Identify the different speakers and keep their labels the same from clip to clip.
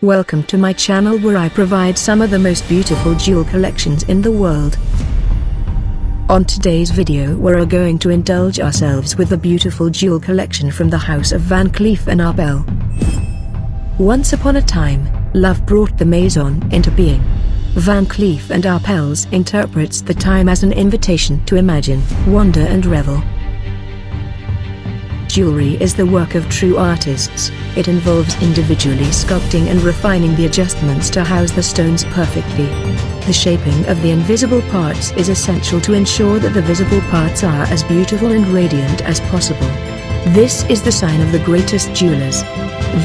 Speaker 1: Welcome to my channel where I provide some of the most beautiful jewel collections in the world. On today's video we are going to indulge ourselves with a beautiful jewel collection from the house of Vancleef Arpels. Once upon a time, love brought the maison into being. Vancleef Arpels interprets the time as an invitation to imagine, wonder and revel. Jewelry is the work of true artists. It involves individually sculpting and refining the adjustments to house the stones perfectly. The shaping of the invisible parts is essential to ensure that the visible parts are as beautiful and radiant as possible. This is the sign of the greatest jewelers.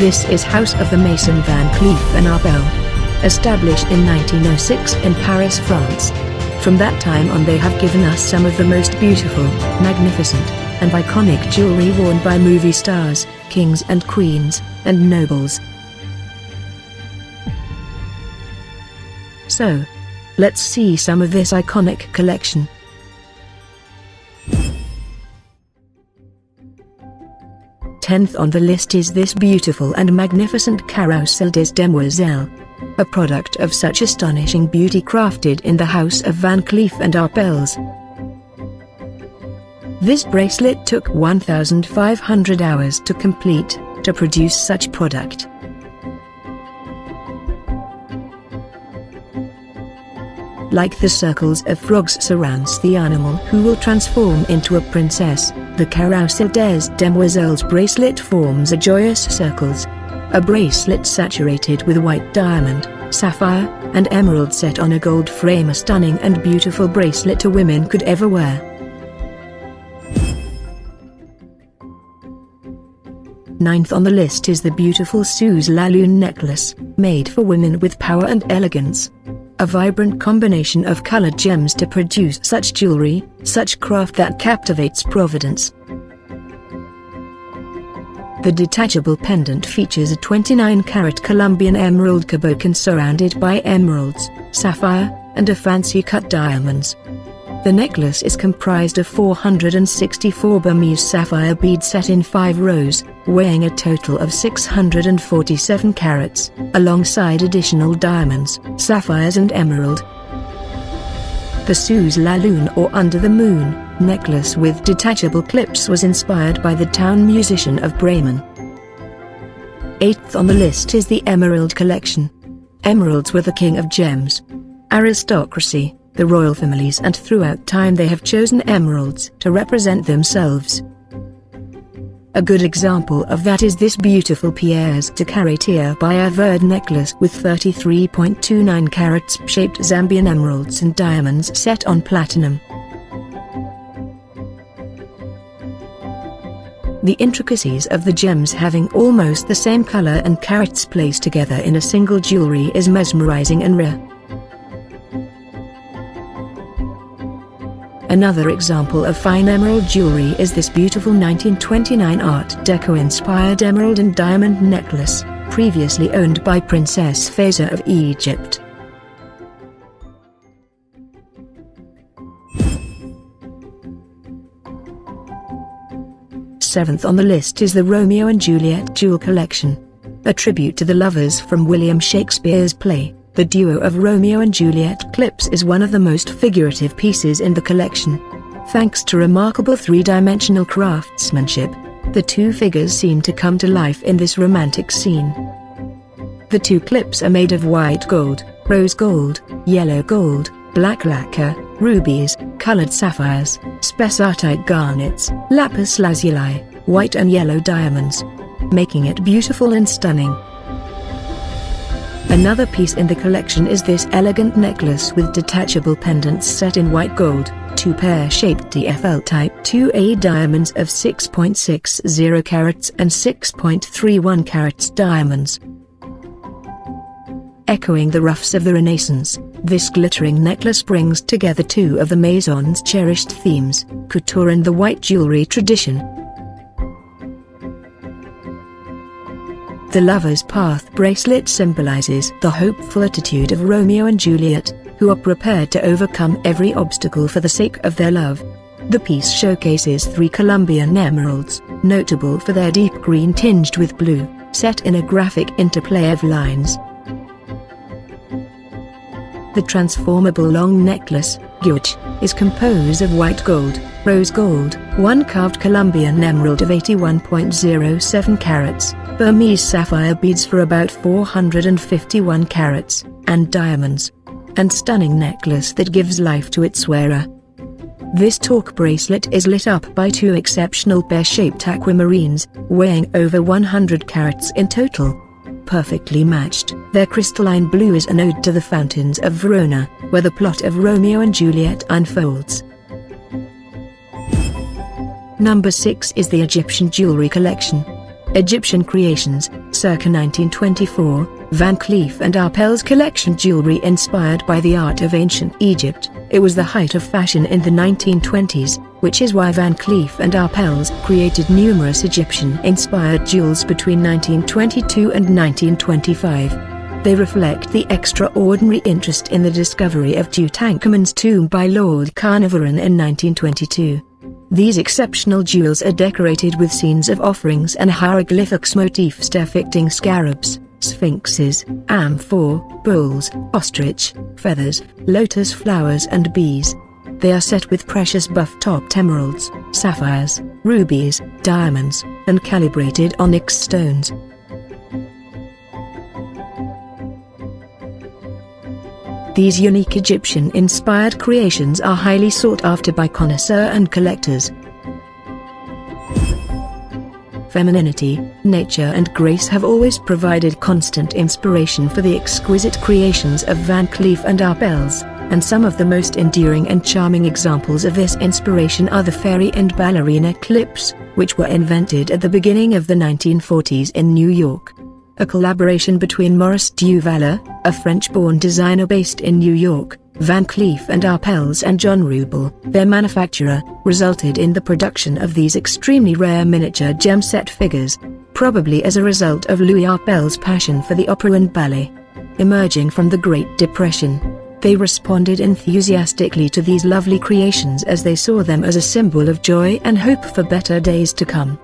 Speaker 1: This is House of the Mason Vancleef Arpels, established in 1906 in Paris, France. From that time on they have given us some of the most beautiful, magnificent, and iconic jewelry worn by movie stars, kings and queens, and nobles. So, let's see some of this iconic collection. Tenth on the list is this beautiful and magnificent Carousel des Demoiselles, a product of such astonishing beauty crafted in the house of Vancleef Arpels. This bracelet took 1,500 hours to complete, to produce such product. Like the circles of frogs surrounds the animal who will transform into a princess, the Carousel des Demoiselles bracelet forms a joyous circles. A bracelet saturated with white diamond, sapphire, and emerald set on a gold frame, a stunning and beautiful bracelet a woman could ever wear. Ninth on the list is the beautiful Suze la Lune necklace, made for women with power and elegance. A vibrant combination of colored gems to produce such jewelry, such craft that captivates Providence. The detachable pendant features a 29-carat Colombian emerald cabochon surrounded by emeralds, sapphire, and a fancy cut diamonds. The necklace is comprised of 464 Burmese sapphire beads set in 5 rows, weighing a total of 647 carats, alongside additional diamonds, sapphires and emerald. The Suze la Lune or Under the Moon necklace with detachable clips was inspired by the town musician of Bremen. Eighth on the list is the Emerald Collection. Emeralds were the king of gems. Aristocracy, the royal families and throughout time they have chosen emeralds to represent themselves. A good example of that is this beautiful Pièce de Caratier by Averd necklace with 33.29 carats shaped Zambian emeralds and diamonds set on platinum. The intricacies of the gems having almost the same color and carats placed together in a single jewelry is mesmerizing and rare. Another example of fine emerald jewelry is this beautiful 1929 Art Deco-inspired emerald and diamond necklace, previously owned by Princess Faiza of Egypt. Seventh on the list is the Romeo and Juliet Jewel Collection. A tribute to the lovers from William Shakespeare's play. The duo of Romeo and Juliet clips is one of the most figurative pieces in the collection. Thanks to remarkable three-dimensional craftsmanship, the two figures seem to come to life in this romantic scene. The two clips are made of white gold, rose gold, yellow gold, black lacquer, rubies, colored sapphires, spessartite garnets, lapis lazuli, white and yellow diamonds, making it beautiful and stunning. Another piece in the collection is this elegant necklace with detachable pendants set in white gold, 2 pear-shaped TFL Type 2A diamonds of 6.60 carats and 6.31 carats diamonds. Echoing the ruffs of the Renaissance, this glittering necklace brings together two of the Maison's cherished themes, couture and the white jewelry tradition. The Lover's Path bracelet symbolizes the hopeful attitude of Romeo and Juliet, who are prepared to overcome every obstacle for the sake of their love. The piece showcases 3 Colombian emeralds, notable for their deep green tinged with blue, set in a graphic interplay of lines. The transformable long necklace, brooch, is composed of white gold, rose gold, one carved Colombian emerald of 81.07 carats, Burmese sapphire beads for about 451 carats, and diamonds. And stunning necklace that gives life to its wearer. This torque bracelet is lit up by two exceptional pear-shaped aquamarines, weighing over 100 carats in total. Perfectly matched, their crystalline blue is an ode to the fountains of Verona, where the plot of Romeo and Juliet unfolds. Number 6 is the Egyptian jewelry collection. Egyptian creations, circa 1924, Vancleef Arpels collection jewelry inspired by the art of ancient Egypt. It was the height of fashion in the 1920s, which is why Vancleef Arpels created numerous Egyptian-inspired jewels between 1922 and 1925. They reflect the extraordinary interest in the discovery of Tutankhamun's tomb by Lord Carnarvon in 1922. These exceptional jewels are decorated with scenes of offerings and hieroglyphics motifs depicting scarabs, sphinxes, amphor, bulls, ostrich, feathers, lotus flowers and bees. They are set with precious buff-topped emeralds, sapphires, rubies, diamonds, and calibrated onyx stones. These unique Egyptian-inspired creations are highly sought after by connoisseurs and collectors. Femininity, nature and grace have always provided constant inspiration for the exquisite creations of Vancleef Arpels, and some of the most endearing and charming examples of this inspiration are the fairy and ballerina clips, which were invented at the beginning of the 1940s in New York. A collaboration between Maurice Duvaller, a French-born designer based in New York, Vancleef Arpels and John Rubel, their manufacturer, resulted in the production of these extremely rare miniature gem-set figures, probably as a result of Louis Arpels' passion for the opera and ballet. Emerging from the Great Depression, they responded enthusiastically to these lovely creations as they saw them as a symbol of joy and hope for better days to come.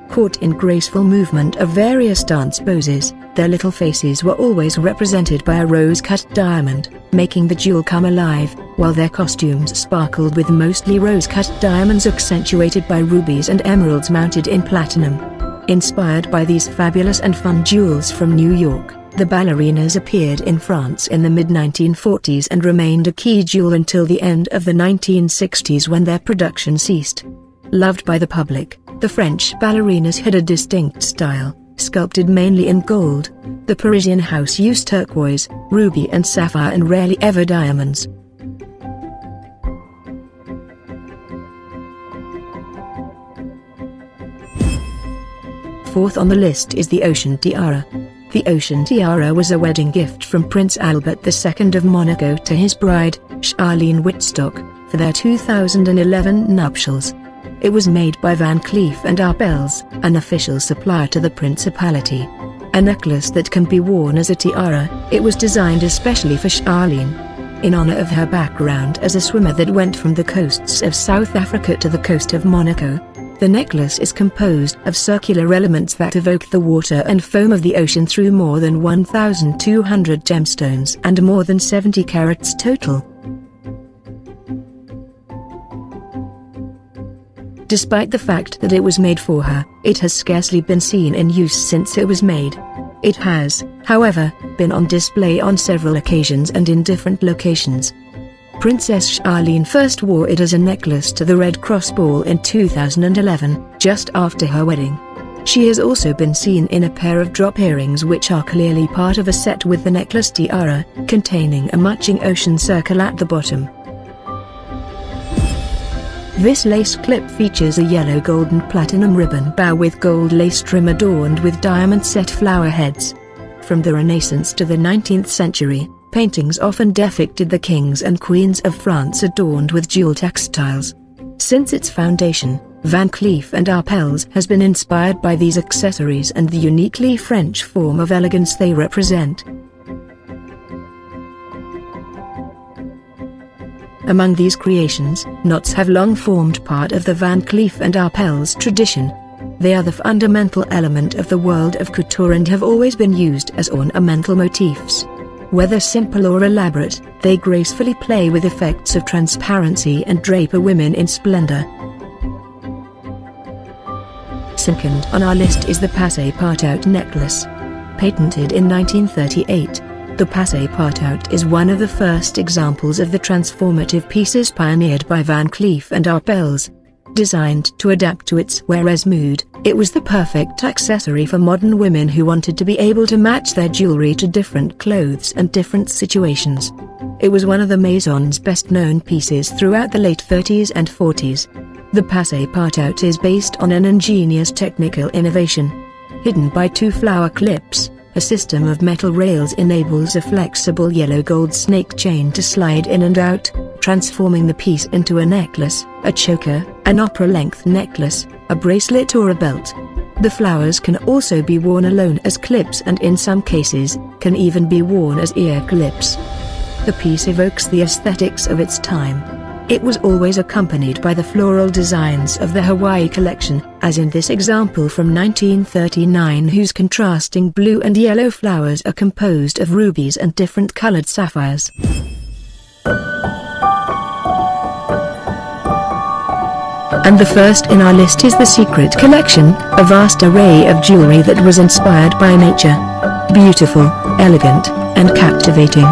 Speaker 1: Caught in graceful movement of various dance poses, their little faces were always represented by a rose-cut diamond, making the jewel come alive, while their costumes sparkled with mostly rose-cut diamonds accentuated by rubies and emeralds mounted in platinum. Inspired by these fabulous and fun jewels from New York, the ballerinas appeared in France in the mid-1940s and remained a key jewel until the end of the 1960s when their production ceased. Loved by the public, the French ballerinas had a distinct style, sculpted mainly in gold. The Parisian house used turquoise, ruby and sapphire and rarely ever diamonds. Fourth on the list is the Ocean Tiara. The Ocean Tiara was a wedding gift from Prince Albert II of Monaco to his bride, Charlene Wittstock, for their 2011 nuptials. It was made by Vancleef Arpels, an official supplier to the principality. A necklace that can be worn as a tiara, it was designed especially for Charlene. In honor of her background as a swimmer that went from the coasts of South Africa to the coast of Monaco, the necklace is composed of circular elements that evoke the water and foam of the ocean through more than 1,200 gemstones and more than 70 carats total. Despite the fact that it was made for her, it has scarcely been seen in use since it was made. It has, however, been on display on several occasions and in different locations. Princess Charlene first wore it as a necklace to the Red Cross Ball in 2011, just after her wedding. She has also been seen in a pair of drop earrings which are clearly part of a set with the necklace tiara, containing a matching ocean circle at the bottom. This lace clip features a yellow gold and platinum ribbon bow with gold lace trim adorned with diamond-set flower heads. From the Renaissance to the 19th century, paintings often depicted the kings and queens of France adorned with jewel textiles. Since its foundation, Vancleef Arpels has been inspired by these accessories and the uniquely French form of elegance they represent. Among these creations, knots have long formed part of the Vancleef Arpels tradition. They are the fundamental element of the world of couture and have always been used as ornamental motifs. Whether simple or elaborate, they gracefully play with effects of transparency and drape women in splendor. Second on our list is the passe-partout necklace. Patented in 1938, the passe-partout is one of the first examples of the transformative pieces pioneered by Vancleef Arpels. Designed to adapt to its wearer's mood, it was the perfect accessory for modern women who wanted to be able to match their jewelry to different clothes and different situations. It was one of the Maison's best-known pieces throughout the late 30s and 40s. The passe-partout is based on an ingenious technical innovation. Hidden by two flower clips, a system of metal rails enables a flexible yellow-gold snake chain to slide in and out, transforming the piece into a necklace, a choker, an opera-length necklace, a bracelet or a belt. The flowers can also be worn alone as clips and in some cases, can even be worn as ear clips. The piece evokes the aesthetics of its time. It was always accompanied by the floral designs of the Hawaii collection, as in this example from 1939, whose contrasting blue and yellow flowers are composed of rubies and different colored sapphires. And the first in our list is the Secret Collection, a vast array of jewelry that was inspired by nature. Beautiful, elegant, and captivating.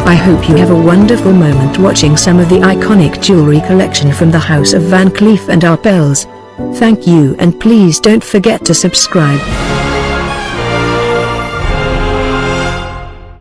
Speaker 1: I hope you have a wonderful moment watching some of the iconic jewelry collection from the House of Vancleef Arpels. Thank you, and please don't forget to subscribe.